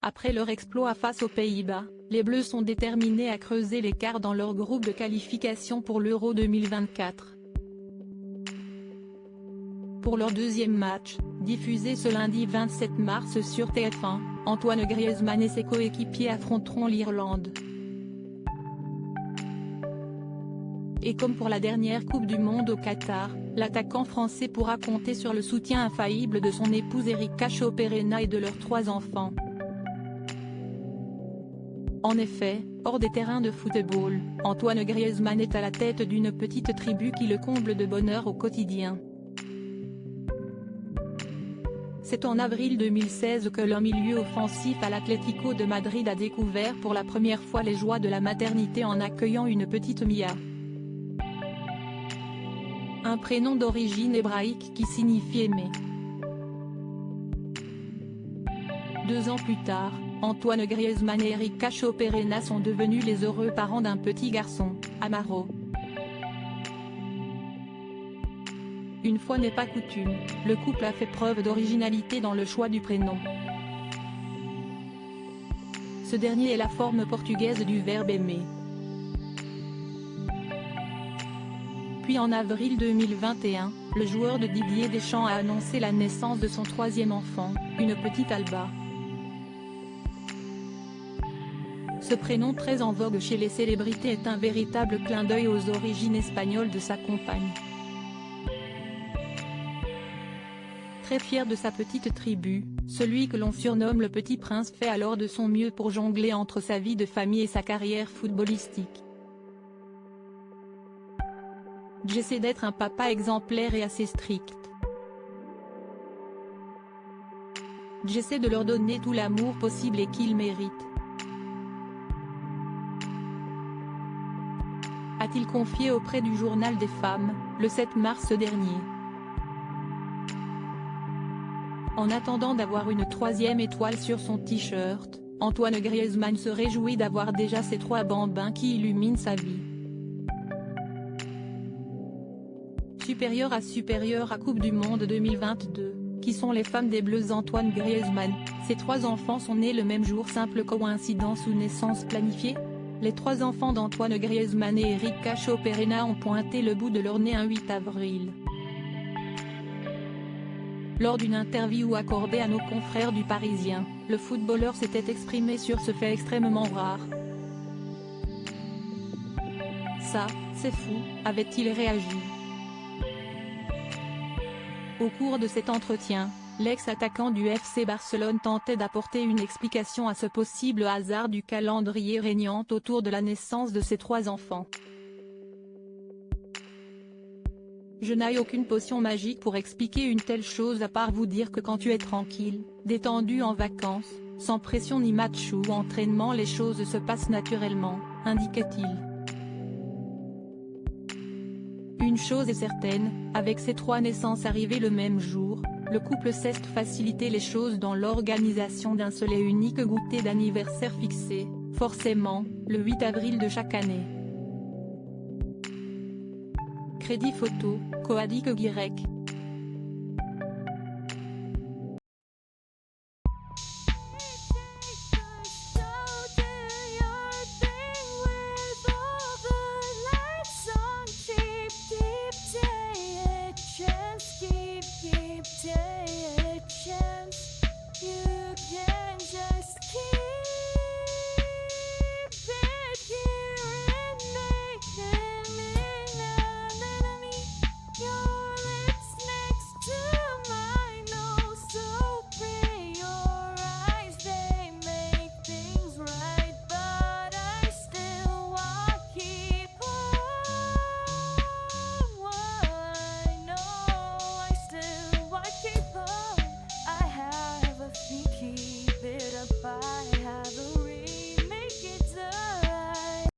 Après leur exploit face aux Pays-Bas, les Bleus sont déterminés à creuser l'écart dans leur groupe de qualification pour l'Euro 2024. Pour leur deuxième match, diffusé ce lundi 27 mars sur TF1, Antoine Griezmann et ses coéquipiers affronteront l'Irlande. Et comme pour la dernière Coupe du Monde au Qatar, l'attaquant français pourra compter sur le soutien infaillible de son épouse Erika Chopperena et de leurs 3 enfants. En effet, hors des terrains de football, Antoine Griezmann est à la tête d'une petite tribu qui le comble de bonheur au quotidien. C'est en avril 2016 que l'homme milieu offensif à l'Atlético de Madrid a découvert pour la première fois les joies de la maternité en accueillant une petite Mia. Un prénom d'origine hébraïque qui signifie aimer. 2 ans plus tard, Antoine Griezmann et Erika Chopperena sont devenus les heureux parents d'un petit garçon, Amaro. Une fois n'est pas coutume, le couple a fait preuve d'originalité dans le choix du prénom. Ce dernier est la forme portugaise du verbe aimer. Puis en avril 2021, le joueur de Didier Deschamps a annoncé la naissance de son 3e enfant, une petite Alba. Ce prénom très en vogue chez les célébrités est un véritable clin d'œil aux origines espagnoles de sa compagne. Très fier de sa petite tribu, celui que l'on surnomme le Petit Prince fait alors de son mieux pour jongler entre sa vie de famille et sa carrière footballistique. J'essaie d'être un papa exemplaire et assez strict. J'essaie de leur donner tout l'amour possible et qu'ils méritent. A-t-il confié auprès du Journal des Femmes, le 7 mars dernier. En attendant d'avoir une 3e étoile sur son t-shirt, Antoine Griezmann se réjouit d'avoir déjà ces 3 bambins qui illuminent sa vie. Supérieure à Coupe du Monde 2022, qui sont les femmes des Bleus Antoine Griezmann, ses 3 enfants sont nés le même jour. Simple coïncidence ou naissance planifiée? Les 3 enfants d'Antoine Griezmann et Erika Chopperena ont pointé le bout de leur nez un 8 avril. Lors d'une interview accordée à nos confrères du Parisien, le footballeur s'était exprimé sur ce fait extrêmement rare. Ça, c'est fou, avait-il réagi. Au cours de cet entretien, l'ex-attaquant du FC Barcelone tentait d'apporter une explication à ce possible hasard du calendrier régnant autour de la naissance de ses 3 enfants. Je n'ai aucune potion magique pour expliquer une telle chose à part vous dire que quand tu es tranquille, détendu en vacances, sans pression ni match ou entraînement, les choses se passent naturellement, indiquait-il. Une chose est certaine, avec ces 3 naissances arrivées le même jour, le couple sait faciliter les choses dans l'organisation d'un seul et unique goûter d'anniversaire fixé, forcément, le 8 avril de chaque année. Crédit photo, Coadic Guirec.